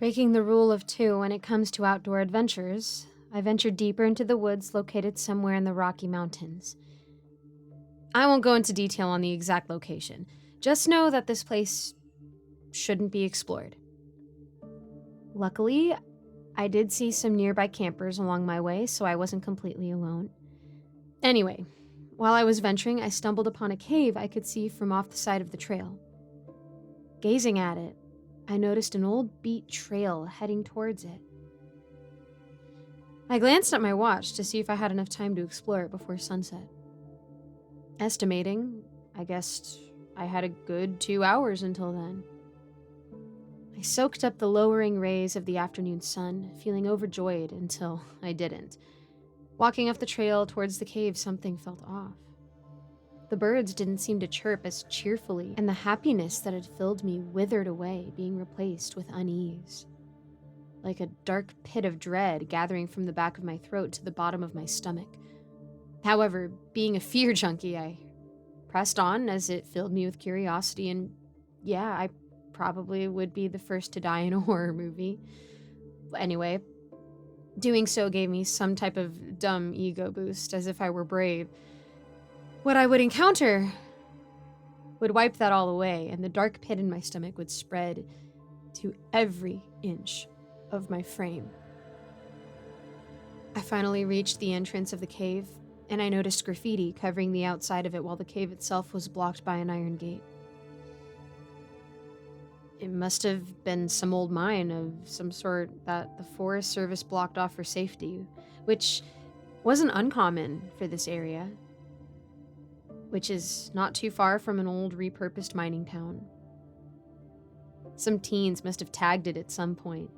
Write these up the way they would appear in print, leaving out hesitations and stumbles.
Breaking the rule of two when it comes to outdoor adventures, I ventured deeper into the woods located somewhere in the Rocky Mountains. I won't go into detail on the exact location. Just know that this place shouldn't be explored. Luckily, I did see some nearby campers along my way, so I wasn't completely alone. Anyway, while I was venturing, I stumbled upon a cave I could see from off the side of the trail. Gazing at it, I noticed an old beat trail heading towards it. I glanced at my watch to see if I had enough time to explore it before sunset. Estimating, I guessed I had a good 2 hours until then. I soaked up the lowering rays of the afternoon sun, feeling overjoyed until I didn't. Walking up the trail towards the cave, something felt off. The birds didn't seem to chirp as cheerfully, and the happiness that had filled me withered away, being replaced with unease. Like a dark pit of dread gathering from the back of my throat to the bottom of my stomach. However, being a fear junkie, I pressed on as it filled me with curiosity, and yeah, I probably would be the first to die in a horror movie. Anyway, doing so gave me some type of dumb ego boost, as if I were brave. What I would encounter would wipe that all away, and the dark pit in my stomach would spread to every inch of my frame. I finally reached the entrance of the cave, and I noticed graffiti covering the outside of it while the cave itself was blocked by an iron gate. It must have been some old mine of some sort that the Forest Service blocked off for safety, which wasn't uncommon for this area, which is not too far from an old repurposed mining town. Some teens must have tagged it at some point.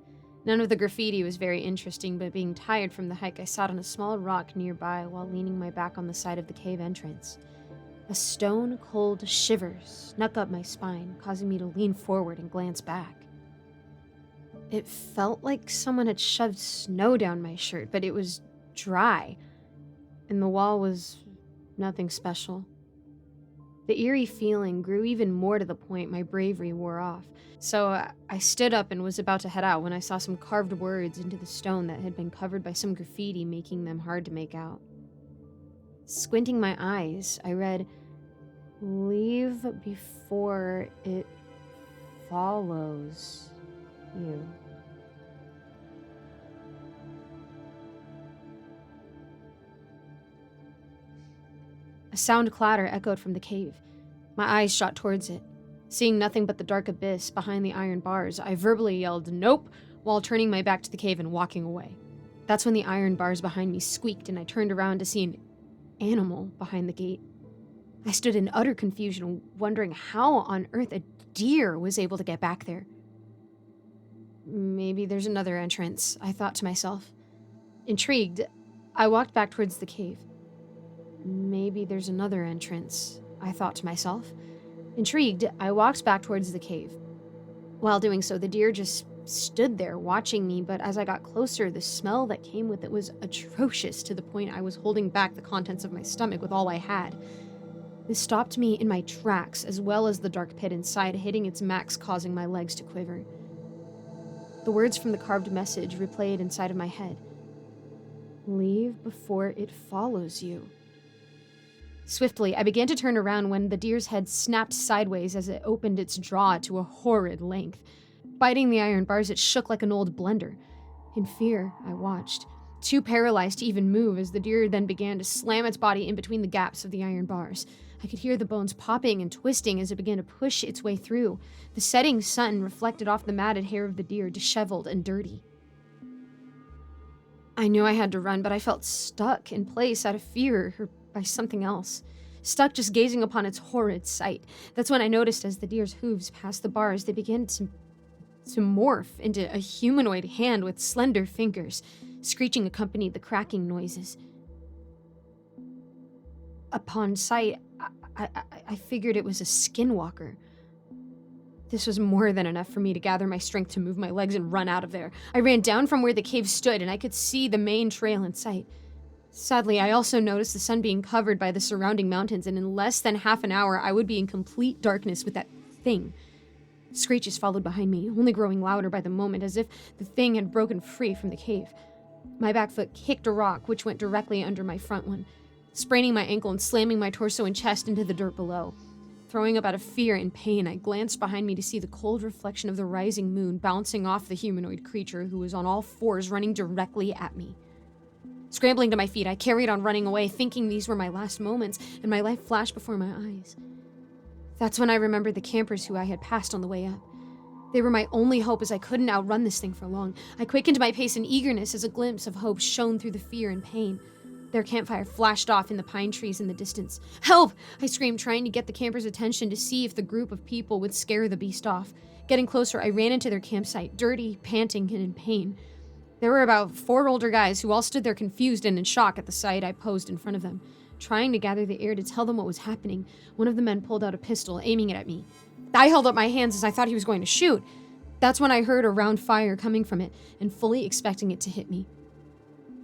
None of the graffiti was very interesting, but being tired from the hike, I sat on a small rock nearby while leaning my back on the side of the cave entrance. A stone-cold shiver snuck up my spine, causing me to lean forward and glance back. It felt like someone had shoved snow down my shirt, but it was dry, and the wall was nothing special. The eerie feeling grew even more to the point my bravery wore off, so I stood up and was about to head out when I saw some carved words into the stone that had been covered by some graffiti, making them hard to make out. Squinting my eyes, I read, "Leave before it follows you." A sound clatter echoed from the cave. My eyes shot towards it. Seeing nothing but the dark abyss behind the iron bars, I verbally yelled, "Nope," while turning my back to the cave and walking away. That's when the iron bars behind me squeaked and I turned around to see an animal behind the gate. I stood in utter confusion, wondering how on earth a deer was able to get back there. Maybe there's another entrance, I thought to myself. Intrigued, I walked back towards the cave. Maybe there's another entrance, I thought to myself. Intrigued, I walked back towards the cave. While doing so, the deer just stood there watching me, but as I got closer, the smell that came with it was atrocious to the point I was holding back the contents of my stomach with all I had. This stopped me in my tracks, as well as the dark pit inside, hitting its max, causing my legs to quiver. The words from the carved message replayed inside of my head. "Leave before it follows you." Swiftly, I began to turn around when the deer's head snapped sideways as it opened its jaw to a horrid length. Biting the iron bars, it shook like an old blender. In fear, I watched, too paralyzed to even move as the deer then began to slam its body in between the gaps of the iron bars. I could hear the bones popping and twisting as it began to push its way through. The setting sun reflected off the matted hair of the deer, disheveled and dirty. I knew I had to run, but I felt stuck in place out of fear or by something else. Stuck just gazing upon its horrid sight. That's when I noticed as the deer's hooves passed the bars, they began to morph into a humanoid hand with slender fingers. Screeching accompanied the cracking noises. Upon sight, I figured it was a skinwalker. This was more than enough for me to gather my strength to move my legs and run out of there. I ran down from where the cave stood, and I could see the main trail in sight. Sadly, I also noticed the sun being covered by the surrounding mountains, and in less than half an hour, I would be in complete darkness with that thing. Screeches followed behind me, only growing louder by the moment, as if the thing had broken free from the cave. My back foot kicked a rock, which went directly under my front one, spraining my ankle and slamming my torso and chest into the dirt below. Throwing up out of fear and pain, I glanced behind me to see the cold reflection of the rising moon bouncing off the humanoid creature who was on all fours running directly at me. Scrambling to my feet, I carried on running away, thinking these were my last moments, and my life flashed before my eyes. That's when I remembered the campers who I had passed on the way up. They were my only hope, as I couldn't outrun this thing for long. I quickened my pace in eagerness as a glimpse of hope shone through the fear and pain. Their campfire flashed off in the pine trees in the distance. "Help!" I screamed, trying to get the campers' attention to see if the group of people would scare the beast off. Getting closer, I ran into their campsite, dirty, panting, and in pain. There were about 4 older guys who all stood there confused and in shock at the sight I posed in front of them. Trying to gather the air to tell them what was happening, one of the men pulled out a pistol, aiming it at me. I held up my hands as I thought he was going to shoot. That's when I heard a round fire coming from it, and fully expecting it to hit me.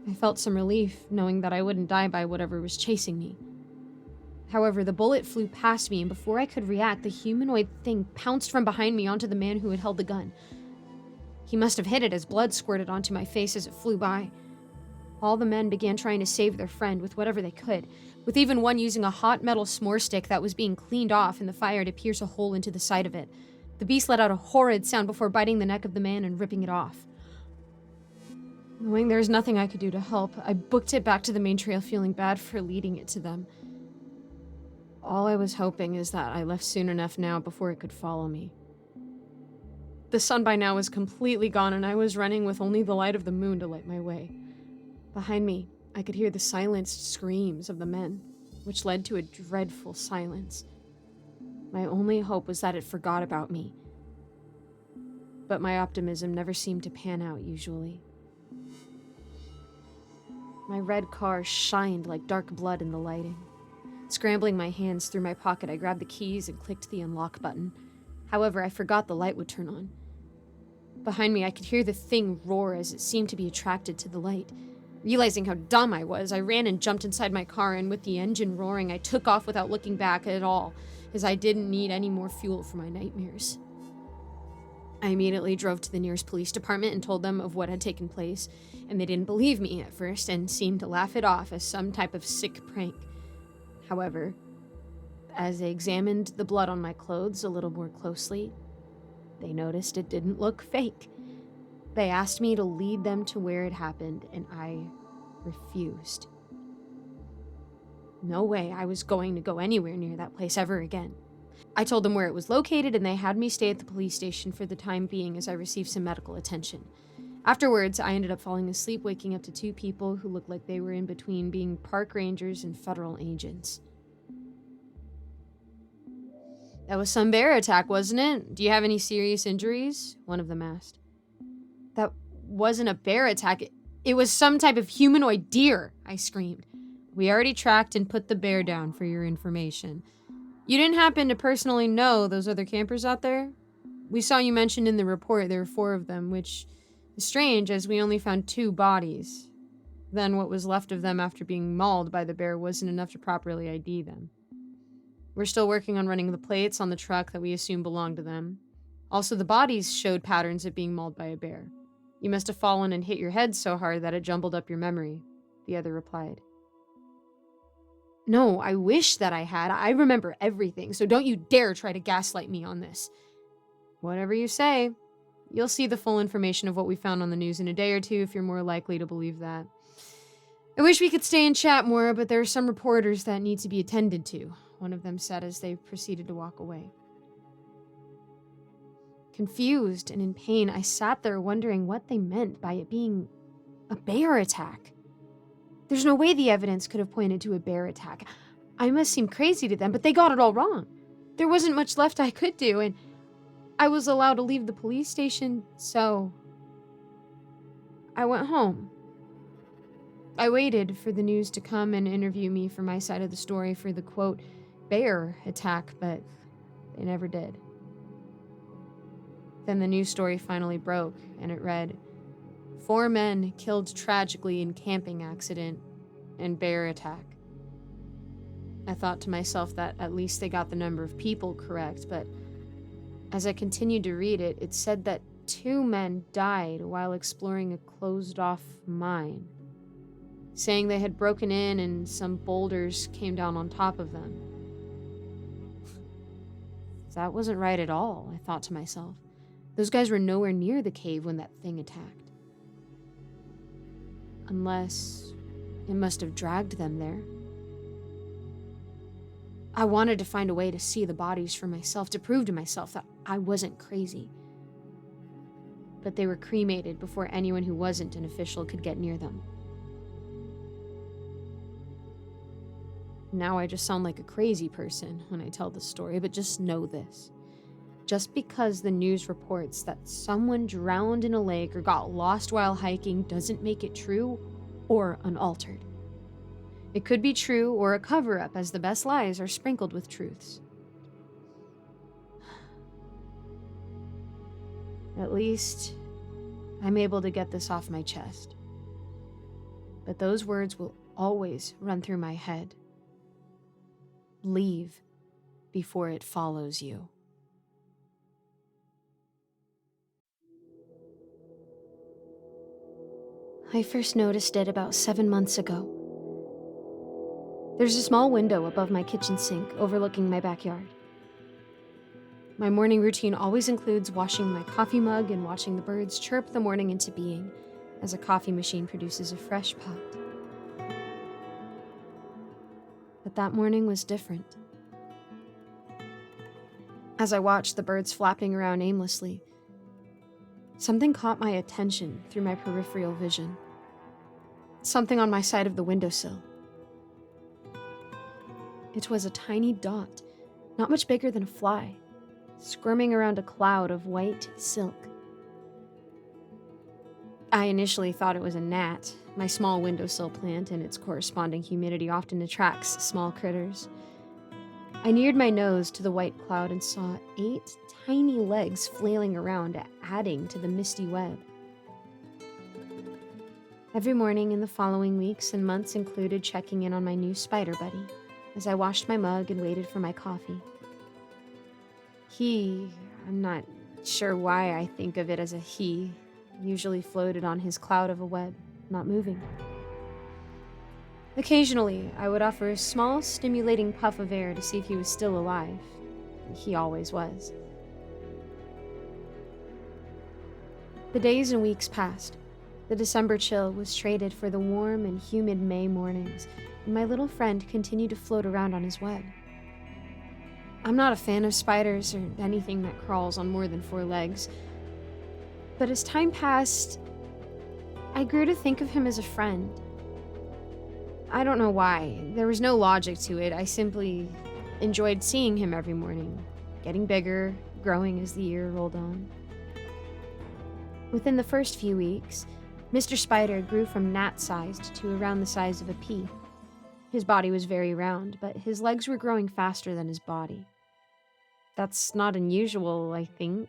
I felt some relief, knowing that I wouldn't die by whatever was chasing me. However, the bullet flew past me, and before I could react, the humanoid thing pounced from behind me onto the man who had held the gun. He must have hit it as blood squirted onto my face as it flew by. All the men began trying to save their friend with whatever they could, with even one using a hot metal s'more stick that was being cleaned off in the fire to pierce a hole into the side of it. The beast let out a horrid sound before biting the neck of the man and ripping it off. Knowing there was nothing I could do to help, I booked it back to the main trail, feeling bad for leading it to them. All I was hoping is that I left soon enough now before it could follow me. The sun by now was completely gone, and I was running with only the light of the moon to light my way. Behind me, I could hear the silenced screams of the men, which led to a dreadful silence. My only hope was that it forgot about me. But my optimism never seemed to pan out usually. My red car shined like dark blood in the lighting. Scrambling my hands through my pocket, I grabbed the keys and clicked the unlock button. However, I forgot the light would turn on. Behind me, I could hear the thing roar as it seemed to be attracted to the light. Realizing how dumb I was, I ran and jumped inside my car, and with the engine roaring, I took off without looking back at all, as I didn't need any more fuel for my nightmares. I immediately drove to the nearest police department and told them of what had taken place, and they didn't believe me at first and seemed to laugh it off as some type of sick prank. However, as they examined the blood on my clothes a little more closely, they noticed it didn't look fake. They asked me to lead them to where it happened, and I refused. No way I was going to go anywhere near that place ever again. I told them where it was located, and they had me stay at the police station for the time being as I received some medical attention. Afterwards, I ended up falling asleep, waking up to 2 people who looked like they were in between being park rangers and federal agents. "That was some bear attack, wasn't it? Do you have any serious injuries?" one of them asked. "That wasn't a bear attack. It was some type of humanoid deer," I screamed. "We already tracked and put the bear down for your information. You didn't happen to personally know those other campers out there? We saw you mentioned in the report there were 4 of them, which is strange as we only found 2 bodies. Then what was left of them after being mauled by the bear wasn't enough to properly ID them. We're still working on running the plates on the truck that we assume belonged to them. Also, the bodies showed patterns of being mauled by a bear. You must have fallen and hit your head so hard that it jumbled up your memory," the other replied. "No, I wish that I had. I remember everything, so don't you dare try to gaslight me on this." "Whatever you say. You'll see the full information of what we found on the news in a day or 2 if you're more likely to believe that. I wish we could stay and chat more, but there are some reporters that need to be attended to," one of them said as they proceeded to walk away. Confused and in pain, I sat there wondering what they meant by it being a bear attack. There's no way the evidence could have pointed to a bear attack. I must seem crazy to them, but they got it all wrong. There wasn't much left I could do, and I was allowed to leave the police station, so I went home. I waited for the news to come and interview me for my side of the story for the, quote, bear attack, but they never did. Then the news story finally broke, and it read, 4 men killed tragically in camping accident and bear attack. I thought to myself that at least they got the number of people correct, but As I continued to read it, it said that 2 men died while exploring a closed-off mine, saying they had broken in and some boulders came down on top of them. That wasn't right at all, I thought to myself. Those guys were nowhere near the cave when that thing attacked. Unless it must have dragged them there. I wanted to find a way to see the bodies for myself, to prove to myself that I wasn't crazy. But they were cremated before anyone who wasn't an official could get near them. Now I just sound like a crazy person when I tell this story, but just know this. Just because the news reports that someone drowned in a lake or got lost while hiking doesn't make it true or unaltered. It could be true or a cover-up, as the best lies are sprinkled with truths. At least, I'm able to get this off my chest. But those words will always run through my head. Leave before it follows you. I first noticed it about 7 months ago. There's a small window above my kitchen sink overlooking my backyard. My morning routine always includes washing my coffee mug and watching the birds chirp the morning into being as a coffee machine produces a fresh pot. But that morning was different. As I watched the birds flapping around aimlessly, something caught my attention through my peripheral vision. Something on my side of the windowsill. It was a tiny dot, not much bigger than a fly, squirming around a cloud of white silk. I initially thought it was a gnat. My small windowsill plant and its corresponding humidity often attracts small critters. I neared my nose to the white cloud and saw 8 tiny legs flailing around, adding to the misty web. Every morning in the following weeks and months included checking in on my new spider buddy as I washed my mug and waited for my coffee. I'm not sure why I think of it as a he, usually floated on his cloud of a web, not moving. Occasionally, I would offer a small, stimulating puff of air to see if he was still alive. He always was. The days and weeks passed. The December chill was traded for the warm and humid May mornings, and my little friend continued to float around on his web. I'm not a fan of spiders or anything that crawls on more than 4 legs, but as time passed, I grew to think of him as a friend. I don't know why. There was no logic to it. I simply enjoyed seeing him every morning, getting bigger, growing as the year rolled on. Within the first few weeks, Mr. Spider grew from gnat-sized to around the size of a pea. His body was very round, but his legs were growing faster than his body. That's not unusual, I think.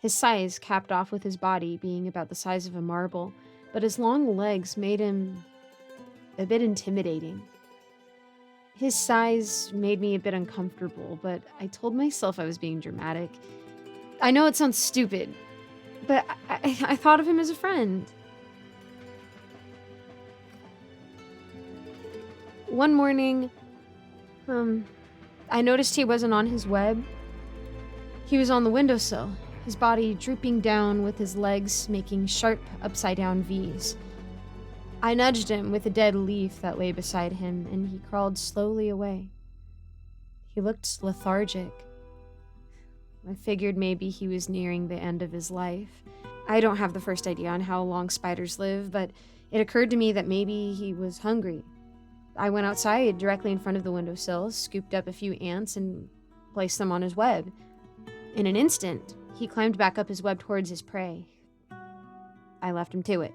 His size capped off with his body being about the size of a marble, but his long legs made him a bit intimidating. His size made me a bit uncomfortable, but I told myself I was being dramatic. I know it sounds stupid, but I thought of him as a friend. One morning, I noticed he wasn't on his web. He was on the windowsill, his body drooping down with his legs making sharp upside-down V's. I nudged him with a dead leaf that lay beside him, and he crawled slowly away. He looked lethargic. I figured maybe he was nearing the end of his life. I don't have the first idea on how long spiders live, but it occurred to me that maybe he was hungry. I went outside directly in front of the windowsill, scooped up a few ants, and placed them on his web. In an instant, he climbed back up his web towards his prey. I left him to it.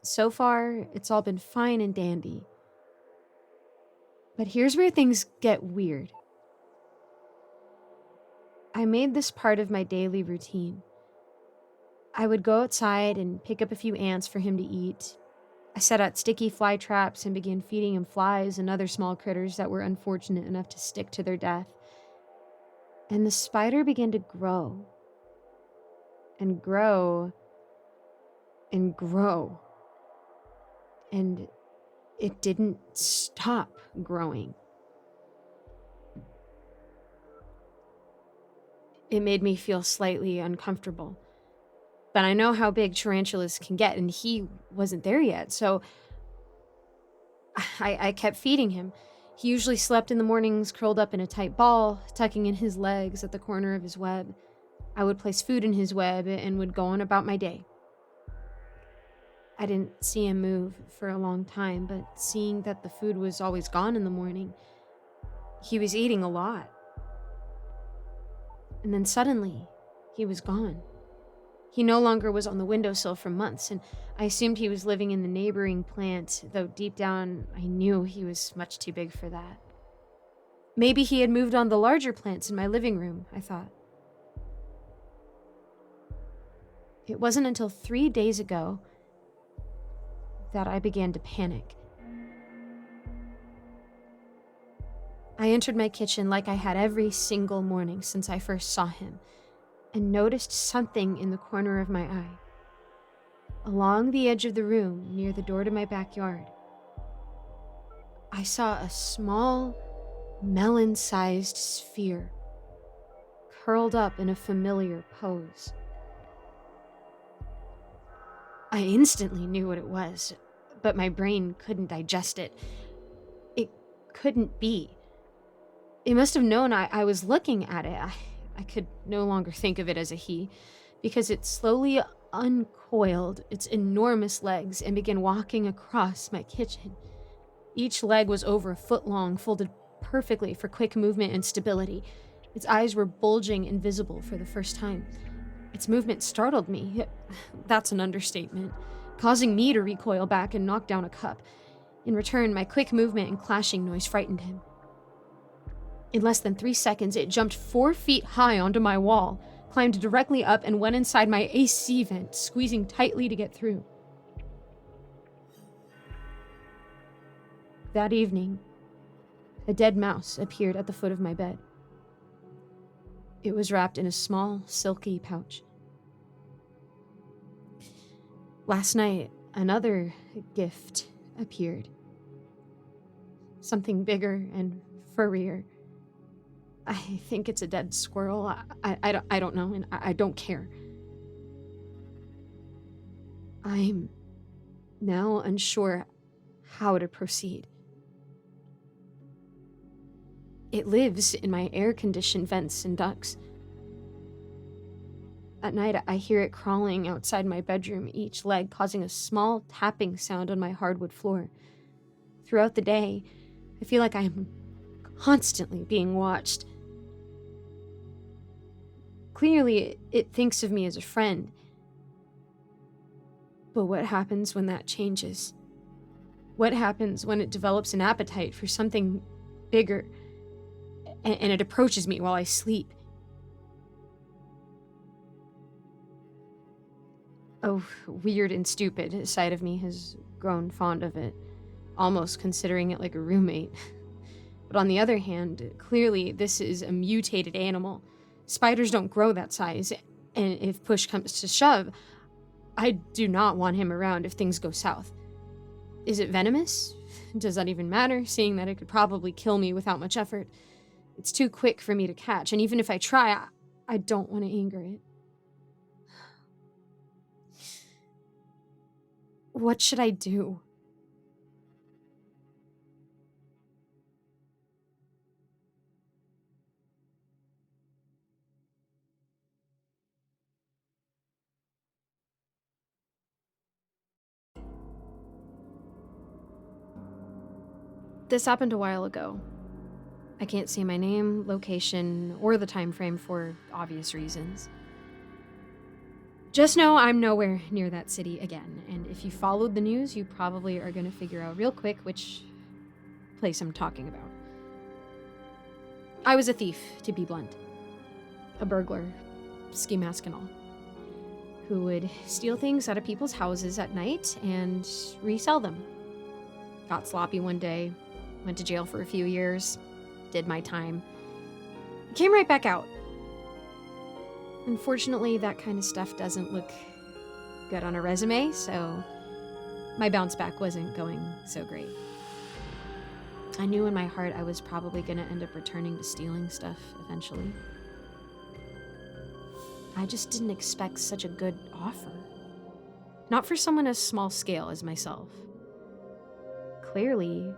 So far, it's all been fine and dandy. But here's where things get weird. I made this part of my daily routine. I would go outside and pick up a few ants for him to eat. I set out sticky fly traps and began feeding him flies and other small critters that were unfortunate enough to stick to their death. And the spider began to grow and grow and grow. And it didn't stop growing. It made me feel slightly uncomfortable. But I know how big tarantulas can get, and he wasn't there yet, so I kept feeding him. He usually slept in the mornings, curled up in a tight ball, tucking in his legs at the corner of his web. I would place food in his web and would go on about my day. I didn't see him move for a long time, but seeing that the food was always gone in the morning, he was eating a lot. And then suddenly, he was gone. He no longer was on the windowsill for months, and I assumed he was living in the neighboring plant, though deep down I knew he was much too big for that. Maybe he had moved on the larger plants in my living room, I thought. It wasn't until 3 days ago that I began to panic. I entered my kitchen like I had every single morning since I first saw him, and noticed something in the corner of my eye. Along the edge of the room, near the door to my backyard, I saw a small, melon-sized sphere, curled up in a familiar pose. I instantly knew what it was, but my brain couldn't digest it. It couldn't be. It must have known I was looking at it. I could no longer think of it as a he, because it slowly uncoiled its enormous legs and began walking across my kitchen. Each leg was over a foot long, folded perfectly for quick movement and stability. Its eyes were bulging and visible for the first time. Its movement startled me. That's an understatement, causing me to recoil back and knock down a cup. In return, my quick movement and clashing noise frightened him. In less than 3 seconds, it jumped 4 feet high onto my wall, climbed directly up, and went inside my AC vent, squeezing tightly to get through. That evening, a dead mouse appeared at the foot of my bed. It was wrapped in a small, silky pouch. Last night, another gift appeared. Something bigger and furrier. I think it's a dead squirrel. I don't know, and I don't care. I'm now unsure how to proceed. It lives in my air-conditioned vents and ducts. At night, I hear it crawling outside my bedroom, each leg causing a small tapping sound on my hardwood floor. Throughout the day, I feel like I am constantly being watched. Clearly, it thinks of me as a friend. But what happens when that changes? What happens when it develops an appetite for something bigger, and it approaches me while I sleep? Oh, weird and stupid side of me has grown fond of it, almost considering it like a roommate. But on the other hand, clearly this is a mutated animal. Spiders don't grow that size, and if push comes to shove, I do not want him around if things go south. Is it venomous? Does that even matter, seeing that it could probably kill me without much effort? It's too quick for me to catch, and even if I try, I don't want to anger it. What should I do? This happened a while ago. I can't say my name, location, or the time frame for obvious reasons. Just know I'm nowhere near that city again, and if you followed the news, you probably are going to figure out real quick which place I'm talking about. I was a thief, to be blunt. A burglar, ski mask and all, who would steal things out of people's houses at night and resell them. Got sloppy one day, went to jail for a few years, did my time. Came right back out, Unfortunately, that kind of stuff doesn't look good on a resume, so my bounce back wasn't going so great. I knew in my heart I was probably going to end up returning to stealing stuff eventually. I just didn't expect such a good offer. Not for someone as small scale as myself. Clearly,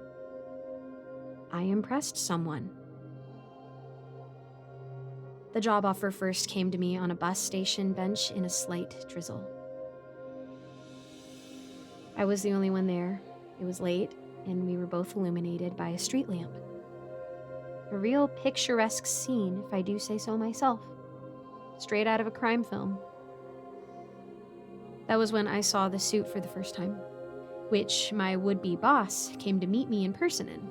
I impressed someone. The job offer first came to me on a bus station bench in a slight drizzle. I was the only one there. It was late, and we were both illuminated by a street lamp. A real picturesque scene, if I do say so myself. Straight out of a crime film. That was when I saw the suit for the first time, which my would-be boss came to meet me in person in.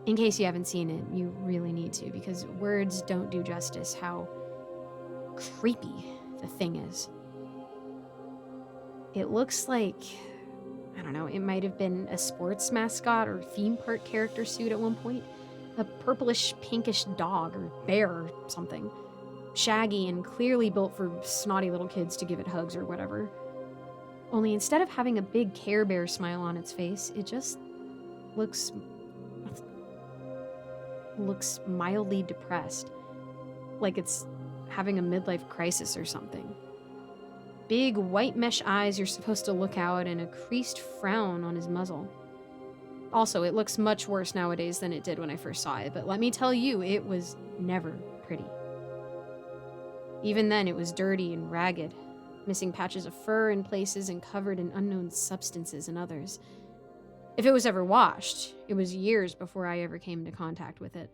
In case you haven't seen it, you really need to, because words don't do justice how creepy the thing is. It looks like, I don't know, it might have been a sports mascot or theme park character suit at one point. A purplish, pinkish dog or bear or something. Shaggy and clearly built for snotty little kids to give it hugs or whatever. Only instead of having a big Care Bear smile on its face, it just looks mildly depressed. Like it's having a midlife crisis or something. Big white mesh eyes you're supposed to look out and a creased frown on his muzzle. Also, it looks much worse nowadays than it did when I first saw it, but let me tell you, it was never pretty. Even then, it was dirty and ragged, missing patches of fur in places and covered in unknown substances in others. If it was ever washed, it was years before I ever came into contact with it.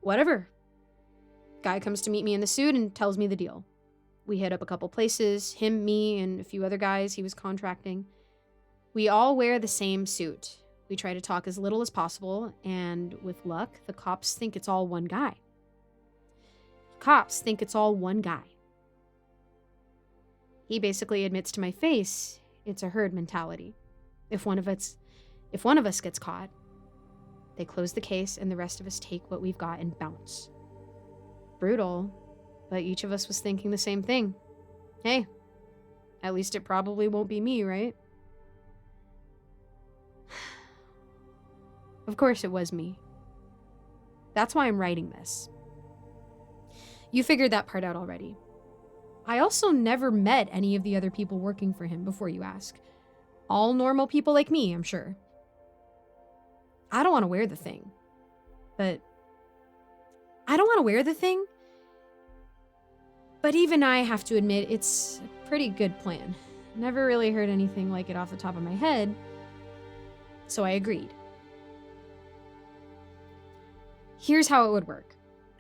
Whatever. Guy comes to meet me in the suit and tells me the deal. We hit up a couple places, him, me, and a few other guys he was contracting. We all wear the same suit. We try to talk as little as possible, and with luck, the cops think it's all one guy. He basically admits to my face, it's a herd mentality. If one of us gets caught, they close the case and the rest of us take what we've got and bounce. Brutal, but each of us was thinking the same thing. Hey, at least it probably won't be me, right? Of course it was me. That's why I'm writing this. You figured that part out already. I also never met any of the other people working for him before you ask. All normal people like me, I'm sure. I don't want to wear the thing. But even I have to admit it's a pretty good plan. Never really heard anything like it off the top of my head. So I agreed. Here's how it would work.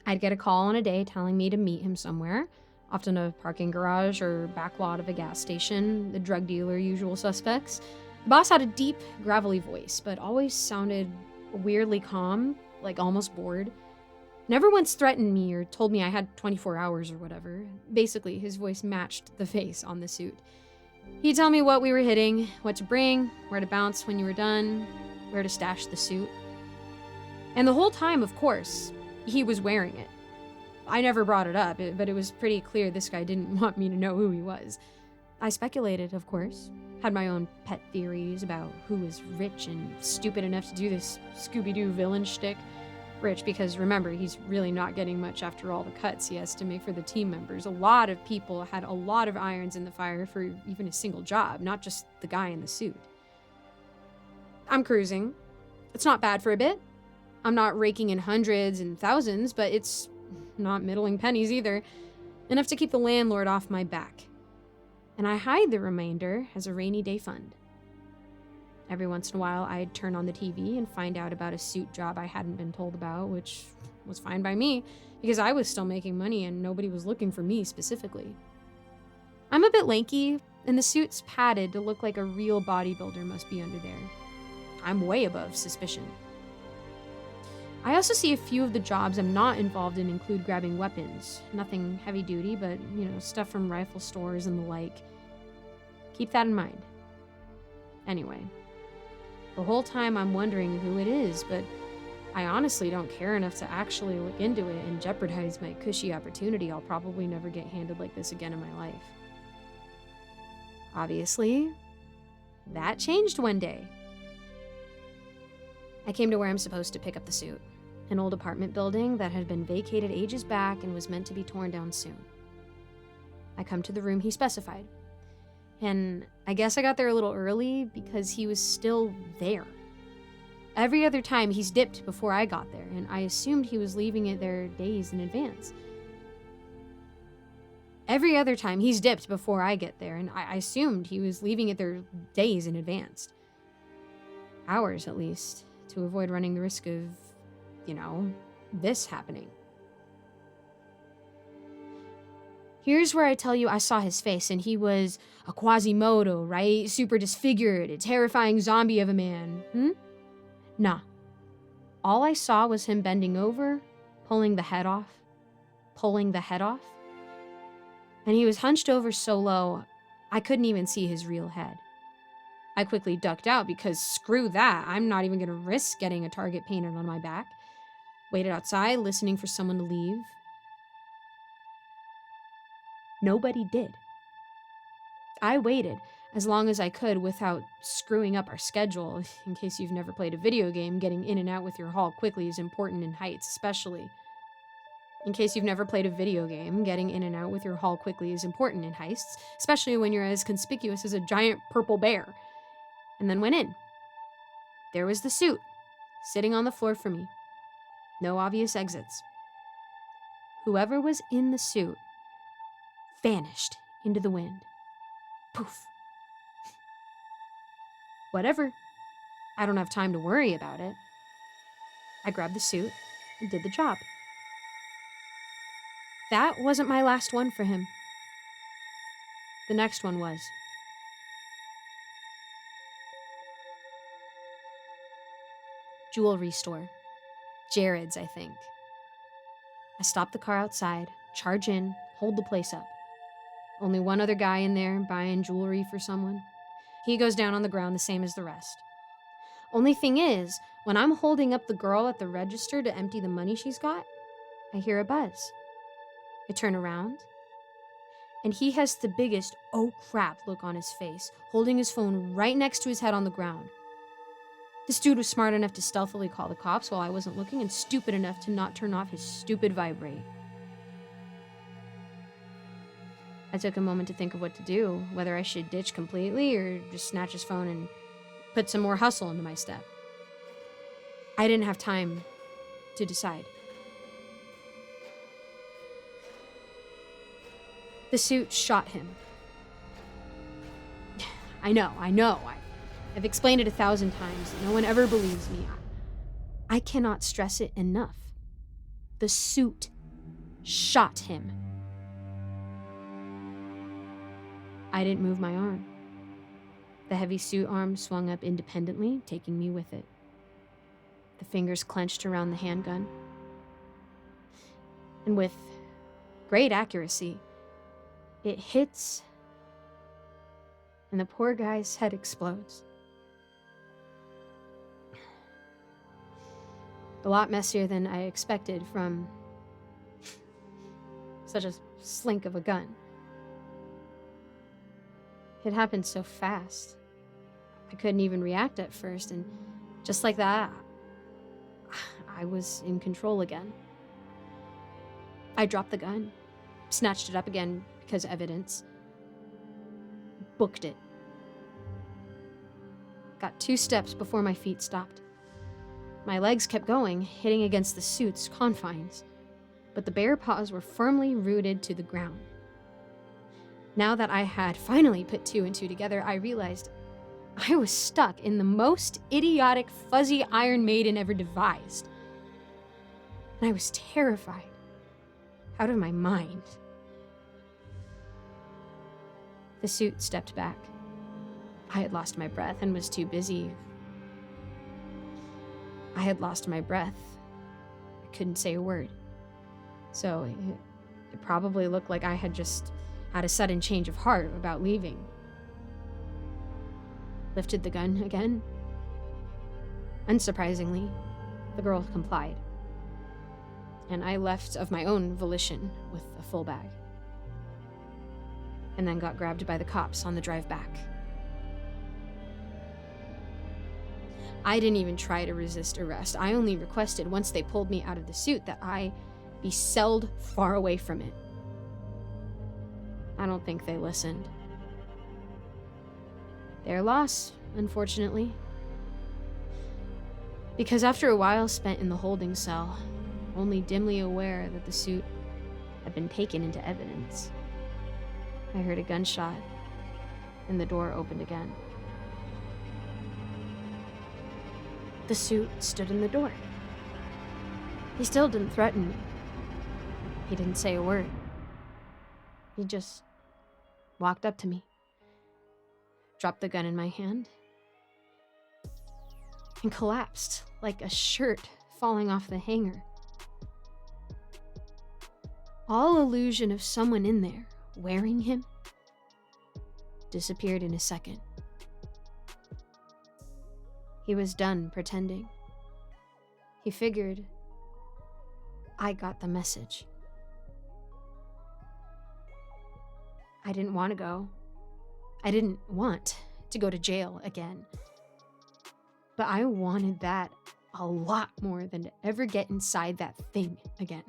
I'd get a call on a day telling me to meet him somewhere, often a parking garage or back lot of a gas station, the drug dealer, usual suspects. The boss had a deep, gravelly voice, but always sounded weirdly calm, like almost bored. Never once threatened me or told me I had 24 hours or whatever. Basically, his voice matched the face on the suit. He'd tell me what we were hitting, what to bring, where to bounce when you were done, where to stash the suit. And the whole time, of course, he was wearing it. I never brought it up, but it was pretty clear this guy didn't want me to know who he was. I speculated, of course. Had my own pet theories about who was rich and stupid enough to do this Scooby-Doo villain shtick. Rich because, remember, he's really not getting much after all the cuts he has to make for the team members. A lot of people had a lot of irons in the fire for even a single job, not just the guy in the suit. I'm cruising. It's not bad for a bit. I'm not raking in hundreds and thousands, but it's not middling pennies either. Enough to keep the landlord off my back. And I hide the remainder as a rainy day fund. Every once in a while, I'd turn on the TV and find out about a suit job I hadn't been told about, which was fine by me, because I was still making money and nobody was looking for me specifically. I'm a bit lanky, and the suit's padded to look like a real bodybuilder must be under there. I'm way above suspicion. I also see a few of the jobs I'm not involved in include grabbing weapons. Nothing heavy duty, but, stuff from rifle stores and the like. Keep that in mind. Anyway, the whole time I'm wondering who it is, but I honestly don't care enough to actually look into it and jeopardize my cushy opportunity. I'll probably never get handled like this again in my life. Obviously, that changed one day. I came to where I'm supposed to pick up the suit, an old apartment building that had been vacated ages back and was meant to be torn down soon. I come to the room he specified, and I guess I got there a little early because he was still there. Every other time he's dipped before I got there, and I assumed he was leaving it there days in advance. Every other time he's dipped before I get there, and I assumed he was leaving it there days in advance. Hours, at least, to avoid running the risk of, this happening. Here's where I tell you I saw his face, and he was a Quasimodo, right? Super disfigured, a terrifying zombie of a man. Nah. All I saw was him bending over, pulling the head off. And he was hunched over so low, I couldn't even see his real head. I quickly ducked out because screw that, I'm not even gonna risk getting a target painted on my back. Waited outside, listening for someone to leave. Nobody did. I waited as long as I could without screwing up our schedule. In case you've never played a video game, getting in and out with your haul quickly is important in heights, especially. In case you've never played a video game, getting in and out with your haul quickly is important in heists, especially when you're as conspicuous as a giant purple bear. And then went in. There was the suit, sitting on the floor for me. No obvious exits. Whoever was in the suit vanished into the wind. Poof. Whatever. I don't have time to worry about it. I grabbed the suit and did the job. That wasn't my last one for him. The next one was. Jewelry store. Jared's, I think. I stop the car outside, charge in, hold the place up. Only one other guy in there buying jewelry for someone. He goes down on the ground the same as the rest. Only thing is, when I'm holding up the girl at the register to empty the money she's got, I hear a buzz. I turn around, and he has the biggest oh crap look on his face, holding his phone right next to his head on the ground. This dude was smart enough to stealthily call the cops while I wasn't looking, and stupid enough to not turn off his stupid vibrate. I took a moment to think of what to do, whether I should ditch completely or just snatch his phone and put some more hustle into my step. I didn't have time to decide. The suit shot him. I know. I've explained it 1,000 times. No one ever believes me. I cannot stress it enough. The suit shot him. I didn't move my arm. The heavy suit arm swung up independently, taking me with it. The fingers clenched around the handgun. And with great accuracy, it hits, and the poor guy's head explodes. A lot messier than I expected from such a slink of a gun. It happened so fast. I couldn't even react at first, and just like that, I was in control again. I dropped the gun, snatched it up again because evidence, booked it. Got 2 steps before my feet stopped. My legs kept going, hitting against the suit's confines, but the bare paws were firmly rooted to the ground. Now that I had finally put 2 and 2 together, I realized I was stuck in the most idiotic, fuzzy Iron Maiden ever devised. And I was terrified, out of my mind. The suit stepped back. I had lost my breath and was too busy. I couldn't say a word. So it probably looked like I had just had a sudden change of heart about leaving. Lifted the gun again. Unsurprisingly, The girl complied, and I left of my own volition with a full bag, and then got grabbed by the cops on the drive back. I didn't even try to resist arrest. I only requested, once they pulled me out of the suit, that I be celled far away from it. I don't think they listened. Their loss, unfortunately. Because after a while spent in the holding cell, only dimly aware that the suit had been taken into evidence, I heard a gunshot, and the door opened again. The suit stood in the door. He still didn't threaten me. He didn't say a word. He just walked up to me, dropped the gun in my hand, and collapsed like a shirt falling off the hanger. All illusion of someone in there wearing him disappeared in a second. He was done pretending. He figured I got the message. I didn't want to go. I didn't want to go to jail again. But I wanted that a lot more than to ever get inside that thing again.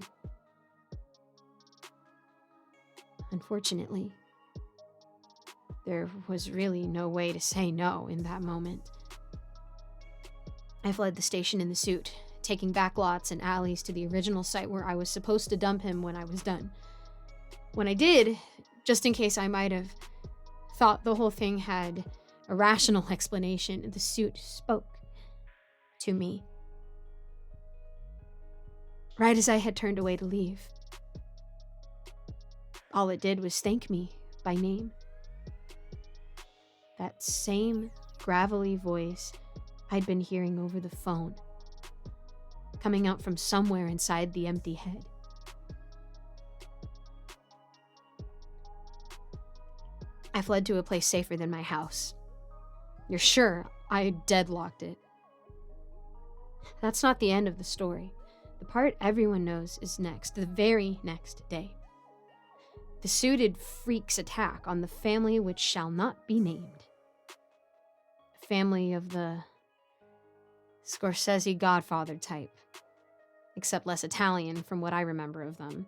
Unfortunately, there was really no way to say no in that moment. I fled the station in the suit, taking back lots and alleys to the original site where I was supposed to dump him when I was done. When I did, just in case I might have thought the whole thing had a rational explanation, the suit spoke to me. Right as I had turned away to leave. All it did was thank me by name. That same gravelly voice I'd been hearing over the phone, coming out from somewhere inside the empty head. I fled to a place safer than my house. You're sure I deadlocked it. That's not the end of the story. The part everyone knows is next, the very next day. The suited freak's attack on the family which shall not be named. A family of the Scorsese Godfather type, except less Italian from what I remember of them.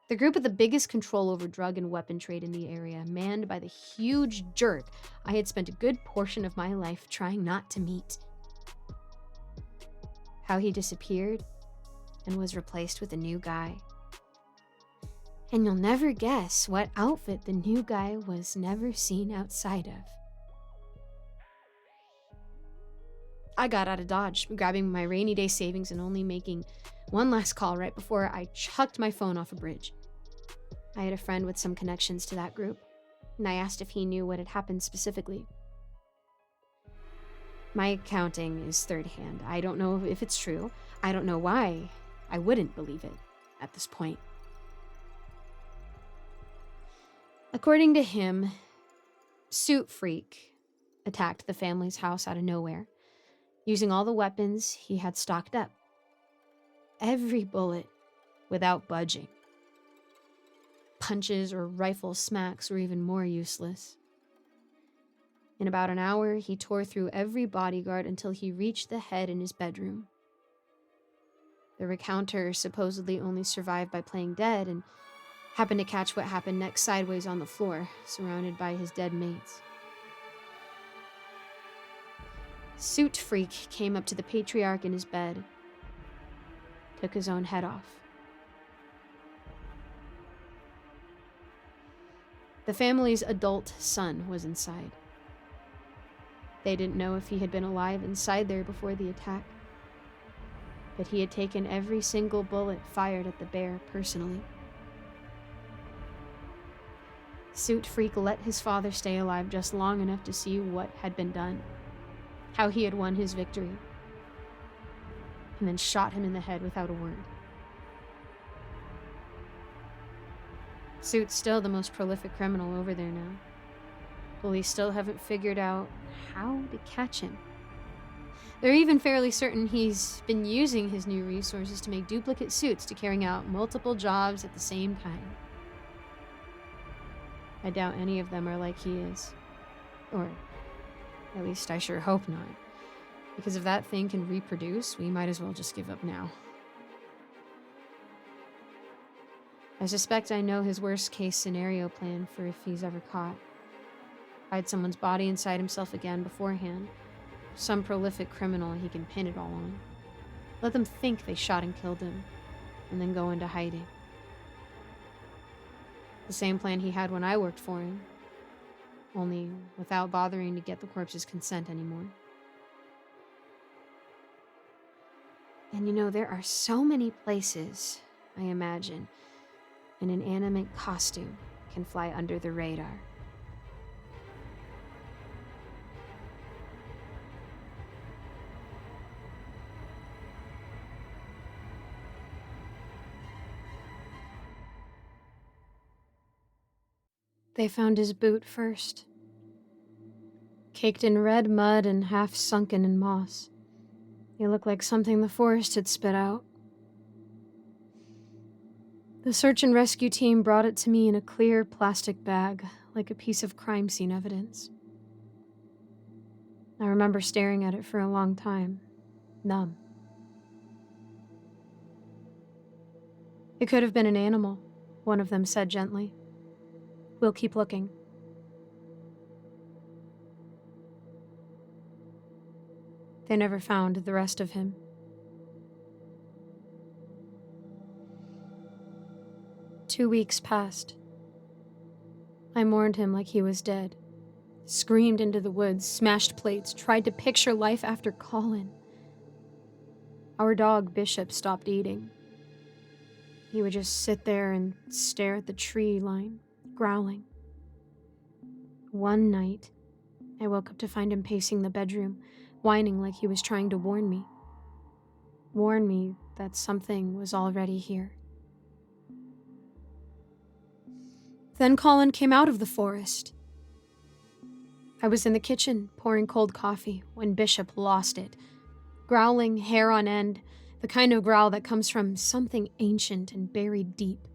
The group with the biggest control over drug and weapon trade in the area, manned by the huge jerk I had spent a good portion of my life trying not to meet. How he disappeared and was replaced with a new guy. And you'll never guess what outfit the new guy was never seen outside of. I got out of Dodge, grabbing my rainy day savings and only making one last call right before I chucked my phone off a bridge. I had a friend with some connections to that group, and I asked if he knew what had happened specifically. My accounting is third hand. I don't know if it's true. I don't know why I wouldn't believe it at this point. According to him, Suit Freak attacked the family's house out of nowhere, using all the weapons he had stocked up. Every bullet without budging. Punches or rifle smacks were even more useless. In about an hour, he tore through every bodyguard until he reached the head in his bedroom. The recounter supposedly only survived by playing dead and happened to catch what happened next sideways on the floor, surrounded by his dead mates. Suit Freak came up to the patriarch in his bed, took his own head off. The family's adult son was inside. They didn't know if he had been alive inside there before the attack, but he had taken every single bullet fired at the bear personally. Suit Freak let his father stay alive just long enough to see what had been done, how he had won his victory, and then shot him in the head without a word. Suit's still the most prolific criminal over there now. Police still haven't figured out how to catch him. They're even fairly certain he's been using his new resources to make duplicate suits to carrying out multiple jobs at the same time. I doubt any of them are like he is. Or, at least I sure hope not. Because if that thing can reproduce, we might as well just give up now. I suspect I know his worst case scenario plan for if he's ever caught. Hide someone's body inside himself again beforehand. Some prolific criminal he can pin it all on. Let them think they shot and killed him, and then go into hiding. The same plan he had when I worked for him, only without bothering to get the corpse's consent anymore. And there are so many places, I imagine, an inanimate costume can fly under the radar. They found his boot first, caked in red mud and half sunken in moss. It looked like something the forest had spit out. The search and rescue team brought it to me in a clear plastic bag, like a piece of crime scene evidence. I remember staring at it for a long time, numb. It could have been an animal, one of them said gently. We'll keep looking. They never found the rest of him. 2 weeks passed. I mourned him like he was dead. Screamed into the woods, smashed plates, tried to picture life after Colin. Our dog, Bishop, stopped eating. He would just sit there and stare at the tree line, growling. One night, I woke up to find him pacing the bedroom, whining like he was trying to warn me. Warn me that something was already here. Then Colin came out of the forest. I was in the kitchen, pouring cold coffee, when Bishop lost it. Growling, hair on end, the kind of growl that comes from something ancient and buried deep.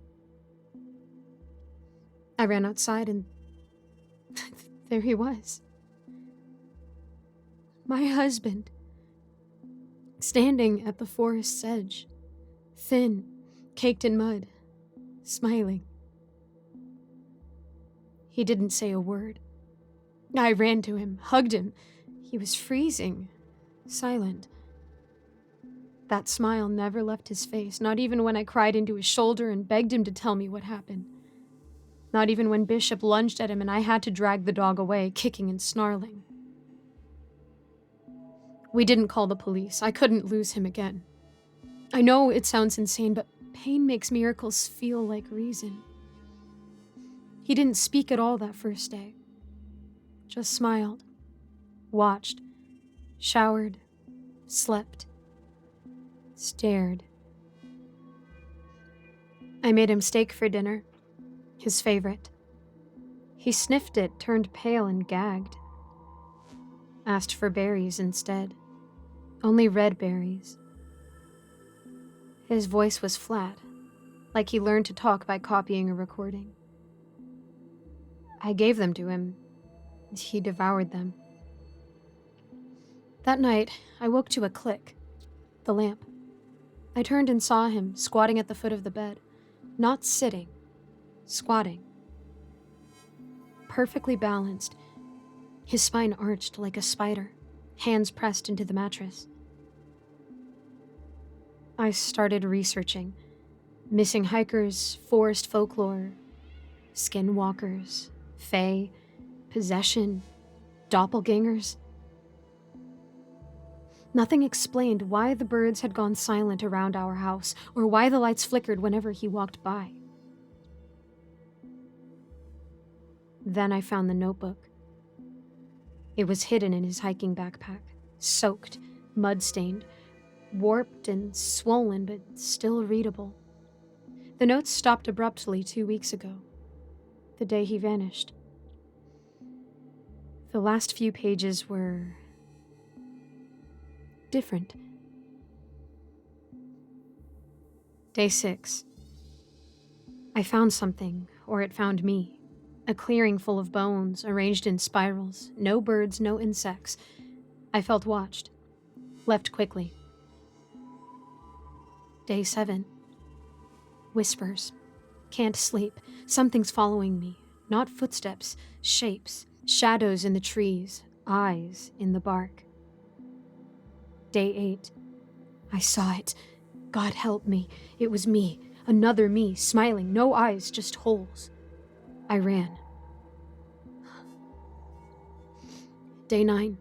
I ran outside and there he was. My husband, standing at the forest's edge, thin, caked in mud, smiling. He didn't say a word. I ran to him, hugged him. He was freezing, silent. That smile never left his face, not even when I cried into his shoulder and begged him to tell me what happened. Not even when Bishop lunged at him and I had to drag the dog away, kicking and snarling. We didn't call the police. I couldn't lose him again. I know it sounds insane, but pain makes miracles feel like reason. He didn't speak at all that first day. Just smiled, watched, showered, slept, stared. I made him steak for dinner, his favorite. He sniffed it, turned pale, and gagged. Asked for berries instead. Only red berries. His voice was flat, like he learned to talk by copying a recording. I gave them to him. He devoured them. That night, I woke to a click. The lamp. I turned and saw him, squatting at the foot of the bed. Not sitting. Squatting. Perfectly balanced. His spine arched like a spider, hands pressed into the mattress. I started researching. Missing hikers, forest folklore, skinwalkers, fae, possession, doppelgangers. Nothing explained why the birds had gone silent around our house or why the lights flickered whenever he walked by. Then I found the notebook. It was hidden in his hiking backpack, soaked, mud-stained, warped and swollen, but still readable. The notes stopped abruptly 2 weeks ago, the day he vanished. The last few pages were different. Day 6. I found something, or it found me. A clearing full of bones, arranged in spirals. No birds, no insects. I felt watched. Left quickly. Day 7. Whispers. Can't sleep. Something's following me. Not footsteps, shapes, shadows in the trees, eyes in the bark. Day 8. I saw it. God help me. It was me. Another me, smiling. No eyes, just holes. I ran. Day 9.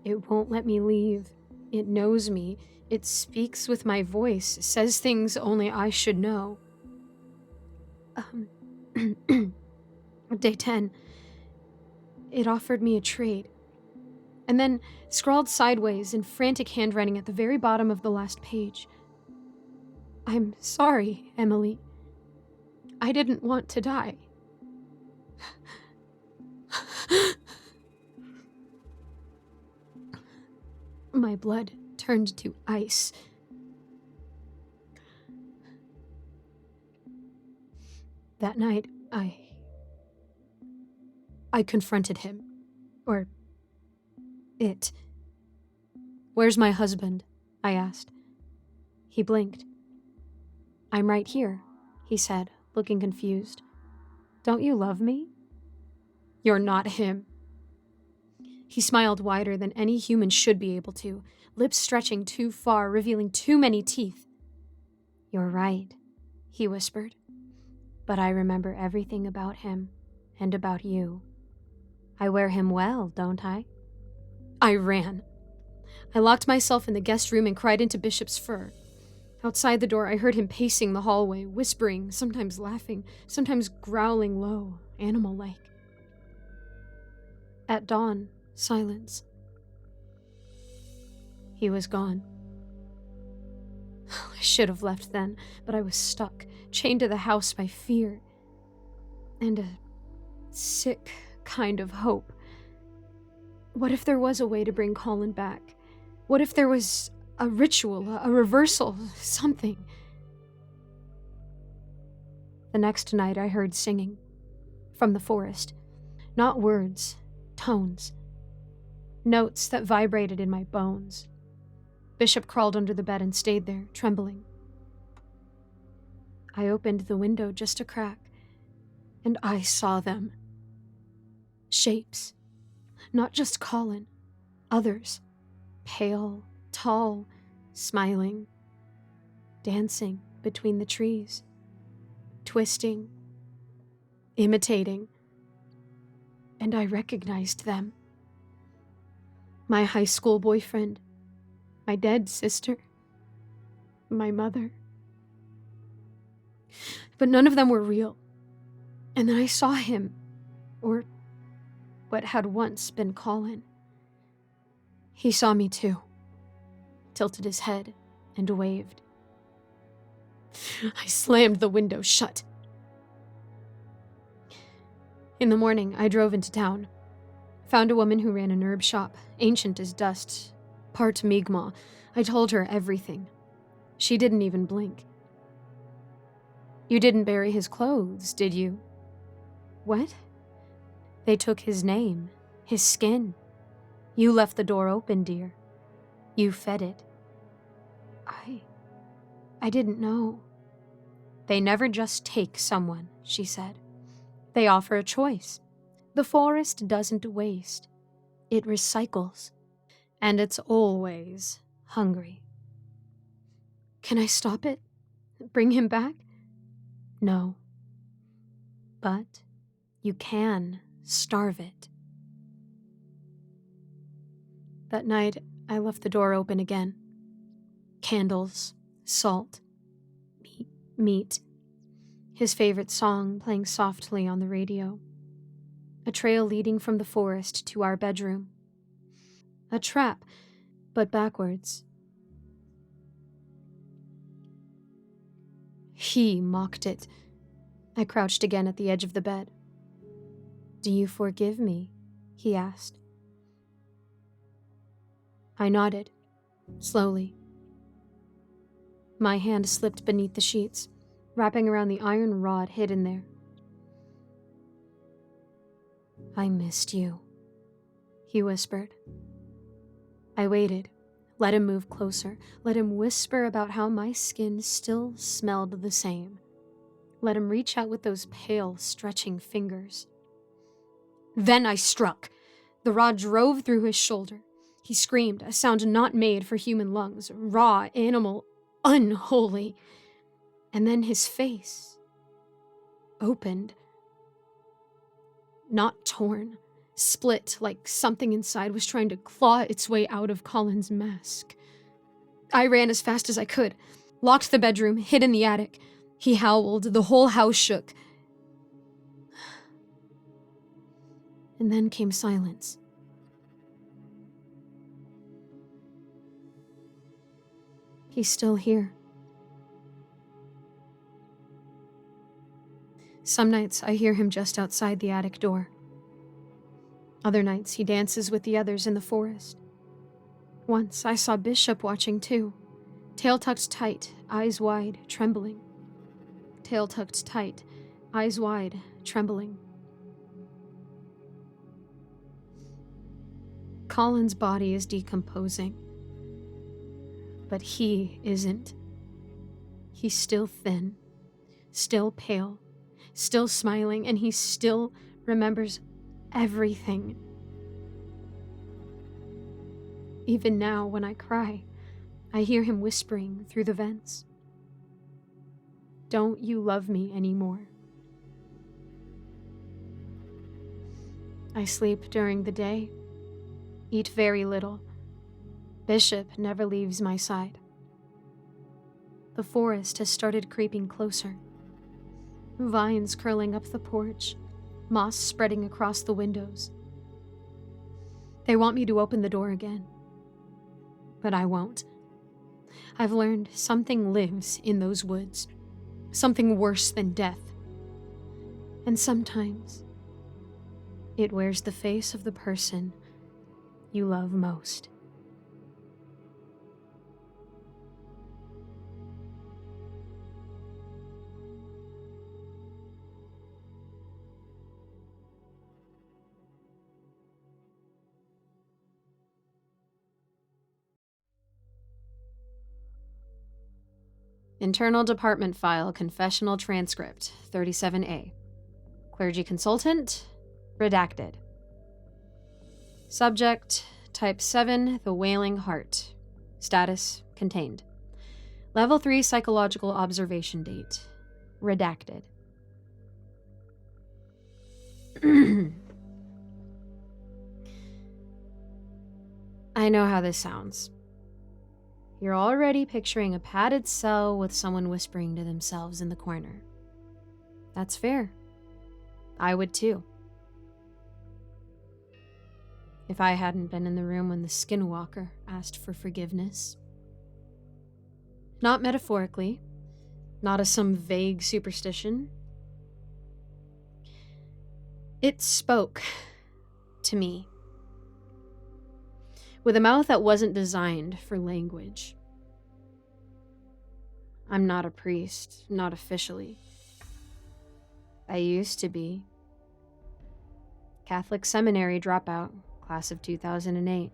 It won't let me leave. It knows me. It speaks with my voice, says things only I should know. Day 10. It offered me a trade. And then scrawled sideways in frantic handwriting at the very bottom of the last page. I'm sorry, Emily. I didn't want to die. My blood turned to ice. That night, I confronted him. Or it. Where's my husband? I asked. He blinked. I'm right here, he said, looking confused. Don't you love me? You're not him. He smiled wider than any human should be able to, lips stretching too far, revealing too many teeth. You're right, he whispered. But I remember everything about him and about you. I wear him well, don't I? I ran. I locked myself in the guest room and cried into Bishop's fur. Outside the door, I heard him pacing the hallway, whispering, sometimes laughing, sometimes growling low, animal-like. At dawn, silence. He was gone. I should have left then, but I was stuck, chained to the house by fear. And a sick kind of hope. What if there was a way to bring Colin back? What if there was a ritual, a reversal, something? The next night I heard singing. From the forest. Not words, tones. Notes that vibrated in my bones. Bishop crawled under the bed and stayed there, trembling. I opened the window just a crack, and I saw them. Shapes. Not just Colin. Others. Pale, tall, smiling. Dancing between the trees. Twisting. Imitating. And I recognized them. My high school boyfriend. My dead sister. My mother. But none of them were real. And then I saw him. Or what had once been Colin. He saw me too. Tilted his head and waved. I slammed the window shut. In the morning, I drove into town. Found a woman who ran an herb shop, ancient as dust, part Mi'kmaq. I told her everything. She didn't even blink. You didn't bury his clothes, did you? What? They took his name, his skin. You left the door open, dear. You fed it. I didn't know. They never just take someone, she said. They offer a choice. The forest doesn't waste. It recycles. And it's always hungry. Can I stop it? Bring him back? No. But you can starve it. That night, I left the door open again. Candles, salt, meat. His favorite song playing softly on the radio. A trail leading from the forest to our bedroom. A trap, but backwards. He mocked it. I crouched again at the edge of the bed. Do you forgive me? He asked. I nodded. Slowly, my hand slipped beneath the sheets, wrapping around the iron rod hidden there. "I missed you," he whispered. I waited, let him move closer, let him whisper about how my skin still smelled the same. Let him reach out with those pale, stretching fingers. Then I struck. The rod drove through his shoulder. He screamed, a sound not made for human lungs, raw, animal, unholy. And then his face opened. Not torn, split like something inside was trying to claw its way out of Colin's mask. I ran as fast as I could, locked the bedroom, hid in the attic. He howled, the whole house shook. And then came silence. He's still here. Some nights I hear him just outside the attic door. Other nights he dances with the others in the forest. Once I saw Bishop watching too, tail tucked tight, eyes wide, trembling. Tail tucked tight, eyes wide, trembling. Colin's body is decomposing, but he isn't. He's still thin, still pale, still smiling, and he still remembers everything. Even now, when I cry, I hear him whispering through the vents. "Don't you love me anymore?" I sleep during the day, eat very little. Bishop never leaves my side. The forest has started creeping closer. Vines curling up the porch, moss spreading across the windows. They want me to open the door again, but I won't. I've learned something lives in those woods, something worse than death. And sometimes it wears the face of the person you love most. Internal Department File Confessional Transcript 37A. Clergy Consultant, redacted. Subject, Type 7, The Wailing Heart. Status, contained. Level 3 Psychological Observation Date, redacted. I know how this sounds. You're already picturing a padded cell with someone whispering to themselves in the corner. That's fair. I would too. If I hadn't been in the room when the skinwalker asked for forgiveness. Not metaphorically, not as some vague superstition. It spoke to me. With a mouth that wasn't designed for language. I'm not a priest, not officially. I used to be. Catholic seminary dropout, class of 2008.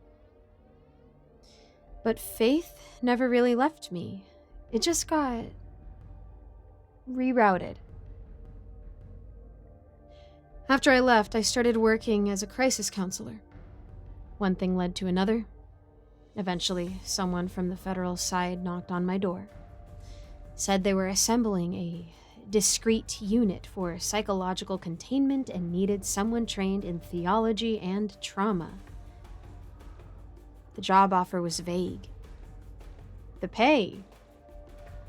But faith never really left me. It just got rerouted. After I left, I started working as a crisis counselor. One thing led to another. Eventually, someone from the federal side knocked on my door. Said they were assembling a discrete unit for psychological containment and needed someone trained in theology and trauma. The job offer was vague. The pay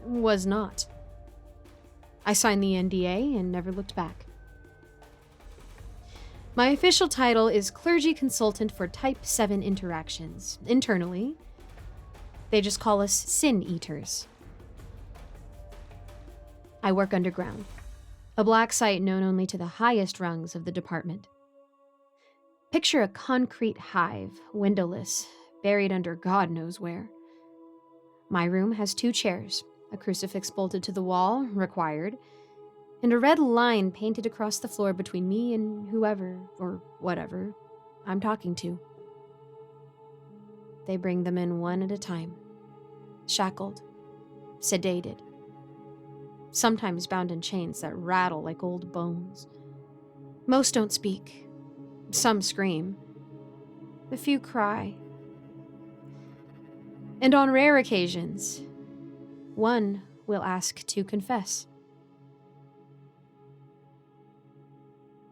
was not. I signed the NDA and never looked back. My official title is Clergy Consultant for Type 7 Interactions. Internally, they just call us Sin Eaters. I work underground, a black site known only to the highest rungs of the department. Picture a concrete hive, windowless, buried under God knows where. My room has 2 chairs, a crucifix bolted to the wall, required, and a red line painted across the floor between me and whoever, or whatever, I'm talking to. They bring them in one at a time, shackled, sedated, sometimes bound in chains that rattle like old bones. Most don't speak. Some scream. A few cry. And on rare occasions, one will ask to confess.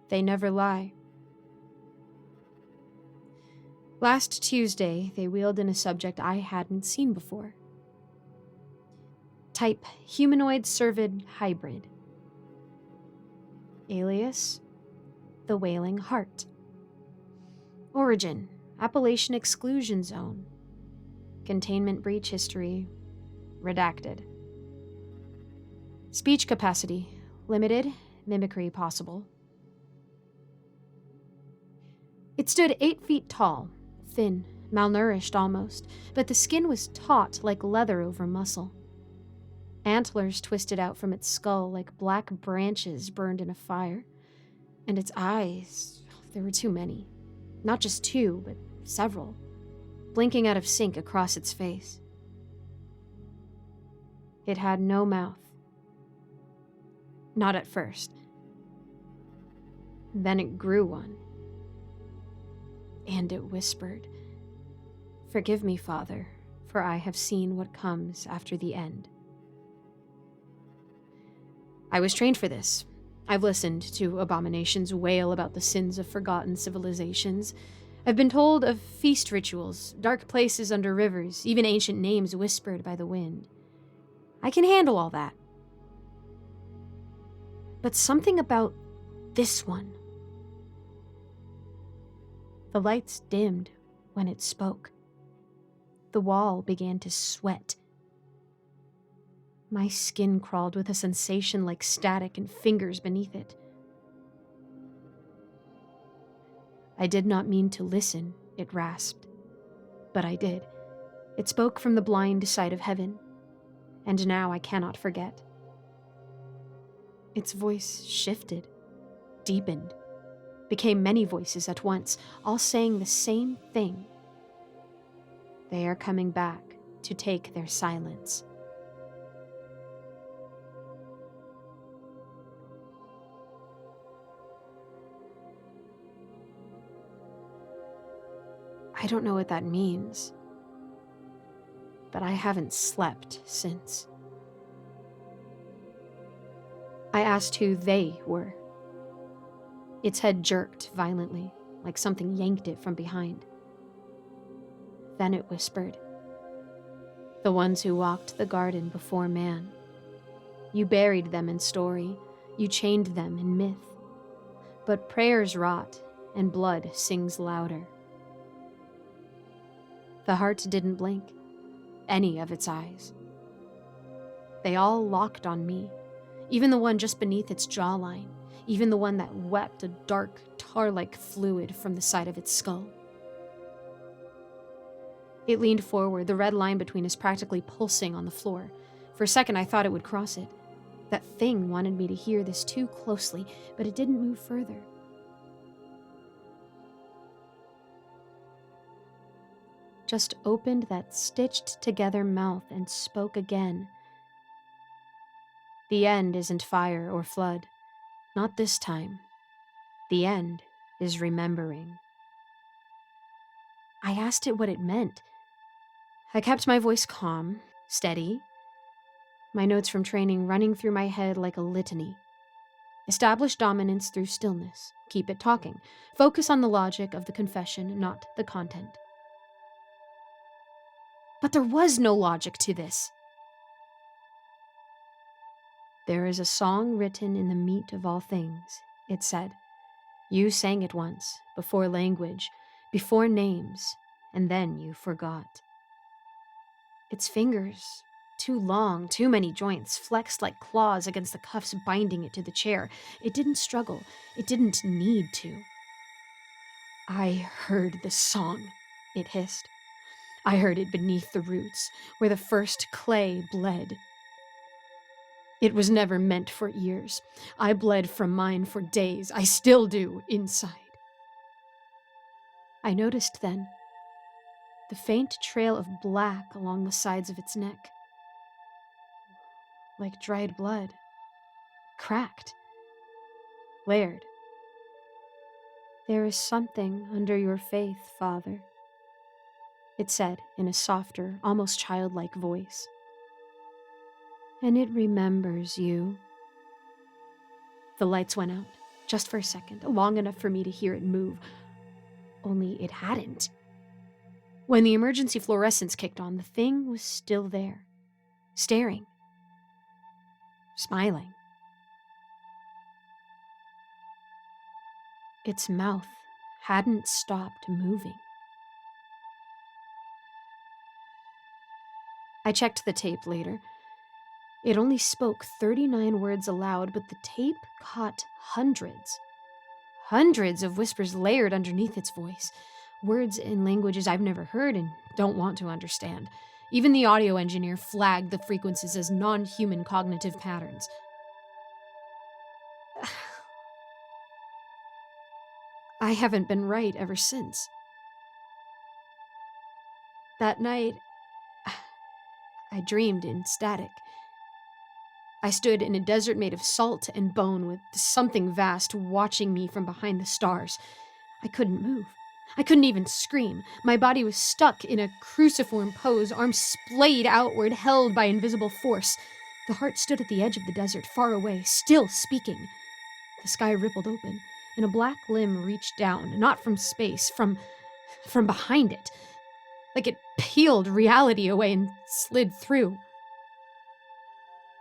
They never lie. Last Tuesday, they wheeled in a subject I hadn't seen before. Type humanoid cervid hybrid. Alias, the Wailing Heart. Origin, Appalachian Exclusion Zone. Containment breach history, redacted. Speech capacity, limited, mimicry possible. It stood 8 feet tall, thin, malnourished almost, but the skin was taut like leather over muscle. Antlers twisted out from its skull like black branches burned in a fire. And its eyes, there were too many. Not just 2, but several, blinking out of sync across its face. It had no mouth. Not at first. Then it grew one. And it whispered, "Forgive me, Father, for I have seen what comes after the end." I was trained for this. I've listened to abominations wail about the sins of forgotten civilizations. I've been told of feast rituals, dark places under rivers, even ancient names whispered by the wind. I can handle all that. But something about this one. The lights dimmed when it spoke. The wall began to sweat. My skin crawled with a sensation like static and fingers beneath it. I did not mean to listen, it rasped. But I did. It spoke from the blind side of heaven, and now I cannot forget. Its voice shifted, deepened, became many voices at once, all saying the same thing. They are coming back to take their silence. I don't know what that means, but I haven't slept since. I asked who they were. Its head jerked violently, like something yanked it from behind. Then it whispered, "The ones who walked the garden before man. You buried them in story, you chained them in myth. But prayers rot, and blood sings louder." The heart didn't blink, any of its eyes. They all locked on me, even the one just beneath its jawline, even the one that wept a dark, tar-like fluid from the side of its skull. It leaned forward, the red line between us practically pulsing on the floor. For a second, I thought it would cross it. That thing wanted me to hear this too closely, but it didn't move further. Just opened that stitched-together mouth and spoke again. "The end isn't fire or flood. Not this time. The end is remembering." I asked it what it meant. I kept my voice calm, steady, my notes from training running through my head like a litany. Establish dominance through stillness. Keep it talking. Focus on the logic of the confession, not the content. But there was no logic to this. "There is a song written in the meat of all things," it said. "You sang it once, before language, before names, and then you forgot." Its fingers, too long, too many joints, flexed like claws against the cuffs binding it to the chair. It didn't struggle. It didn't need to. "I heard the song," it hissed. I heard it beneath the roots, where the first clay bled. It was never meant for ears. I bled from mine for days. I still do, inside. I noticed then the faint trail of black along the sides of its neck, like dried blood, cracked, layered. "There is something under your faith, Father," it said in a softer, almost childlike voice. "And it remembers you." The lights went out, just for a second, long enough for me to hear it move. Only it hadn't. When the emergency fluorescence kicked on, the thing was still there, staring, smiling. Its mouth hadn't stopped moving. I checked the tape later. It only spoke 39 words aloud, but the tape caught hundreds of whispers layered underneath its voice. Words in languages I've never heard and don't want to understand. Even the audio engineer flagged the frequencies as non-human cognitive patterns. I haven't been right ever since. That night, I dreamed in static. I stood in a desert made of salt and bone with something vast watching me from behind the stars. I couldn't move. I couldn't even scream. My body was stuck in a cruciform pose, arms splayed outward, held by invisible force. The heart stood at the edge of the desert, far away, still speaking. The sky rippled open, and a black limb reached down, not from space, from behind it. Like it peeled reality away and slid through.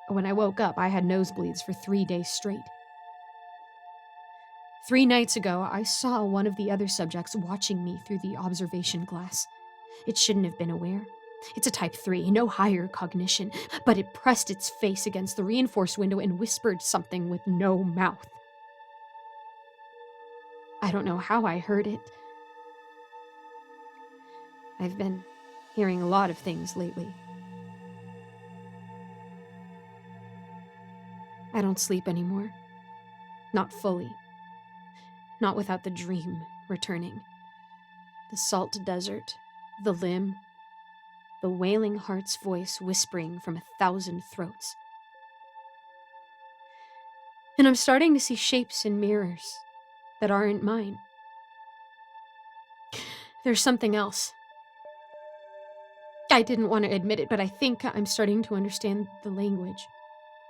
When I woke up, I had nosebleeds for 3 days straight. 3 nights ago, I saw one of the other subjects watching me through the observation glass. It shouldn't have been aware. It's a type 3, no higher cognition, but it pressed its face against the reinforced window and whispered something with no mouth. I don't know how I heard it. I've been hearing a lot of things lately. I don't sleep anymore. Not fully. Not without the dream returning. The salt desert, the limb, the wailing heart's voice whispering from 1,000 throats. And I'm starting to see shapes in mirrors that aren't mine. There's something else. I didn't want to admit it, but I think I'm starting to understand the language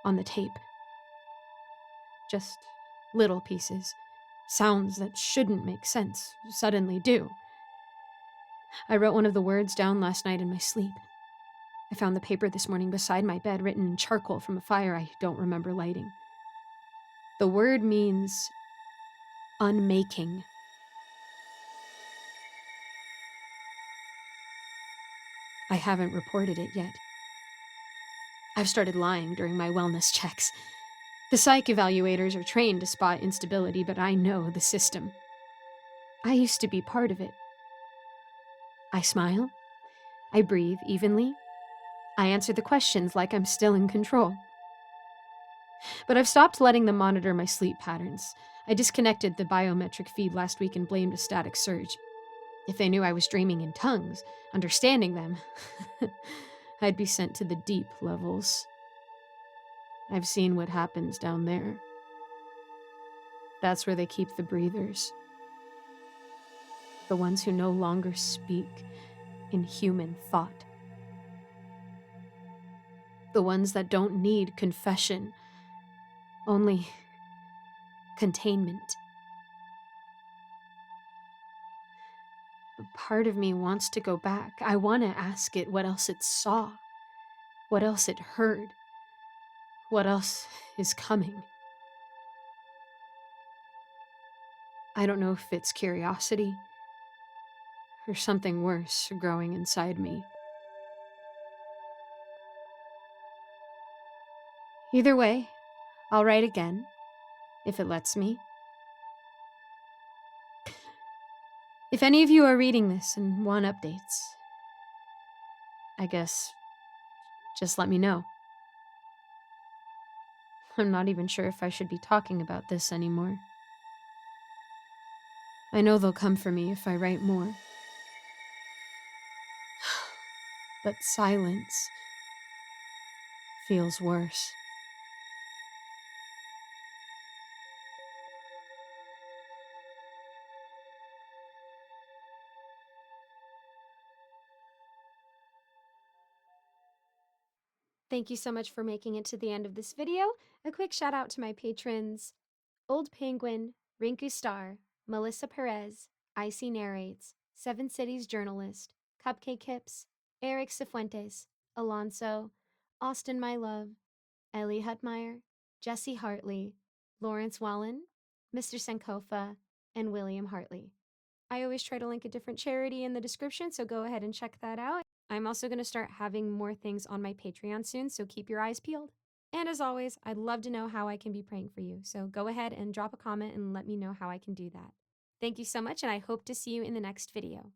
on the tape. Just little pieces. Sounds that shouldn't make sense suddenly do. I wrote one of the words down last night in my sleep. I found the paper this morning beside my bed, written in charcoal from a fire I don't remember lighting. The word means unmaking. I haven't reported it yet. I've started lying during my wellness checks. The psych evaluators are trained to spot instability, but I know the system. I used to be part of it. I smile. I breathe evenly. I answer the questions like I'm still in control. But I've stopped letting them monitor my sleep patterns. I disconnected the biometric feed last week and blamed a static surge. If they knew I was dreaming in tongues, understanding them, I'd be sent to the deep levels. I've seen what happens down there. That's where they keep the breathers. The ones who no longer speak in human thought. The ones that don't need confession, only containment. A part of me wants to go back. I want to ask it what else it saw, what else it heard, what else is coming. I don't know if it's curiosity or something worse growing inside me. Either way, I'll write again, if it lets me. If any of you are reading this and want updates, I guess just let me know. I'm not even sure if I should be talking about this anymore. I know they'll come for me if I write more. But silence feels worse. Thank you so much for making it to the end of this video. A quick shout out to my patrons, Old Penguin, Rinku Star, Melissa Perez, Icy Narrates, Seven Cities Journalist, Cupcake Hips, Eric Cifuentes, Alonso, Austin My Love, Ellie Hutmeyer, Jesse Hartley, Lawrence Wallen, Mr. Sankofa, and William Hartley. I always try to link a different charity in the description, so go ahead and check that out. I'm also going to start having more things on my Patreon soon, so keep your eyes peeled. And as always, I'd love to know how I can be praying for you, so go ahead and drop a comment and let me know how I can do that. Thank you so much, and I hope to see you in the next video.